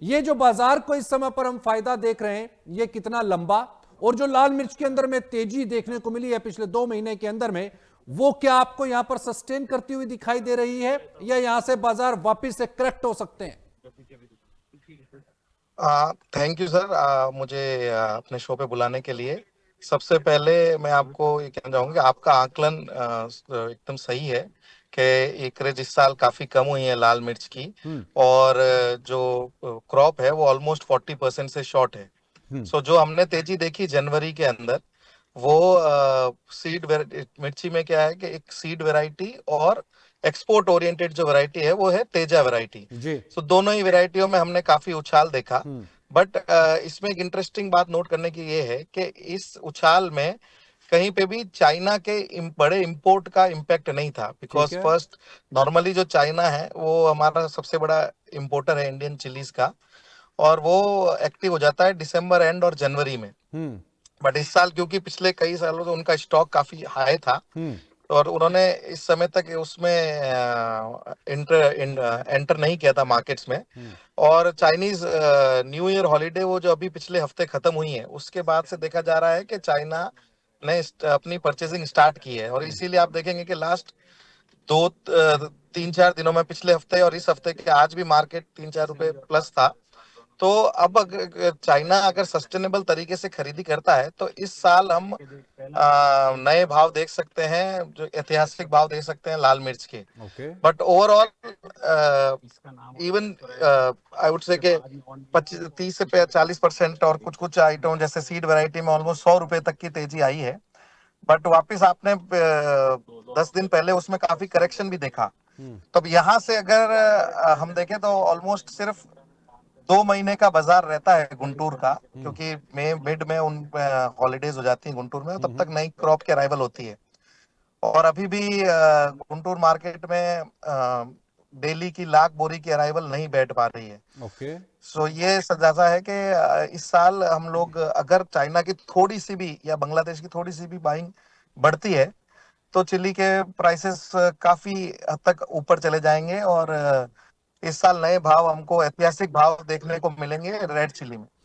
ये जो बाजार को इस समय पर हम फायदा देख रहे हैं, ये कितना लंबा, और जो लाल मिर्च के अंदर में तेजी देखने को मिली है पिछले 2 महीने के अंदर में, वो क्या आपको यहां पर सस्टेन करती हुई दिखाई दे रही है, या यहां से बाजार वापस से करेक्ट हो सकते हैं? थैंक यू सर, मुझे अपने शो पे बुलाने के लिए। सबसे पहले मैं आपको ये कहना चाहूंगा कि आपका आकलन एकदम सही है कि एकरेज इस साल काफी कम हुई है लाल मिर्च की। हम्म। और जो क्रॉप है वो ऑलमोस्ट 40% से शॉर्ट है। हम्म। सो जो हमने तेजी देखी जनवरी के अंदर, वो सीड मिर्ची में क्या है कि एक सीड वैरायटी और एक्सपोर्ट ओरिएंटेड जो वैरायटी है वो है तेजा वैरायटी। जी। सो दोनों ही वैरायटियों में हमने काफी उछाल देखा। हम्म। बट इसमें एक इंटरेस्टिंग बात नोट करने की ये है कि इस उछाल में कहीं पे भी चाइना के बड़े इंपोर्ट का इम्पैक्ट नहीं था। ठीक बिकॉज है। फर्स्ट, नॉर्मली जो चाइना है वो हमारा सबसे बड़ा इंपोर्टर है इंडियन चिलीज का, और वो एक्टिव हो जाता है दिसंबर एंड और जनवरी में। हम्म। बट इस साल क्योंकि पिछले कई सालों से उनका स्टॉक काफी हाई था, हम्म। और उन्होंने इस समय तक उसमें एंटर नहीं किया था मार्केट्स में। हम्म। और चाइनीज न्यू ईयर हॉलीडे वो जो अभी पिछले हफ्ते खत्म हुई है, उसके बाद से देखा जा रहा है कि चाइना ने अपनी परचेजिंग स्टार्ट की है। और इसीलिए आप देखेंगे कि लास्ट 3-4 दिनों में, पिछले हफ्ते और इस हफ्ते के आज भी मार्केट 3-4 रुपए प्लस था। तो अब चाइना अगर सस्टेनेबल तरीके से खरीदी करता है तो इस साल हम नए भाव देख सकते हैं, जो ऐतिहासिक भाव देख सकते हैं लाल मिर्च के। Okay. But overall even I would say कि 25 से 40%, और कुछ कुछ आइटम जैसे सीड वैरायटी में ऑलमोस्ट 100 रुपए तक की तेजी आई है। बट वापस आपने 10 दिन पहले उसमें काफी करेक्शन भी देखा। हम्म। तो अब यहाँ से अगर हम देखें तो ऑलमोस्ट सिर्फ 2 महीने का बाजार रहता है गुंटूर का, हम्म। क्योंकि मई मिड में उन हॉलीडेज हो जाती हैं गुंटूर में, तब हम्म। तक नई क्रॉप की अराइवल होती है। और अभी भी गुंटूर मार्केट में डेली की लाख बोरी की अराइवल नहीं बैठ पा रही है। ओके। सो ये सजासा है कि इस साल हम लोग अगर चाइना की थोड़ी सी भी या बांग्लादेश की थोड़ी सी भी बाइंग बढ़ती है तो चिली के प्राइसेस काफी हद तक ऊपर चले जाएंगे। और इस साल नए भाव हमको ऐतिहासिक भाव देखने को मिलेंगे रेड चिली में।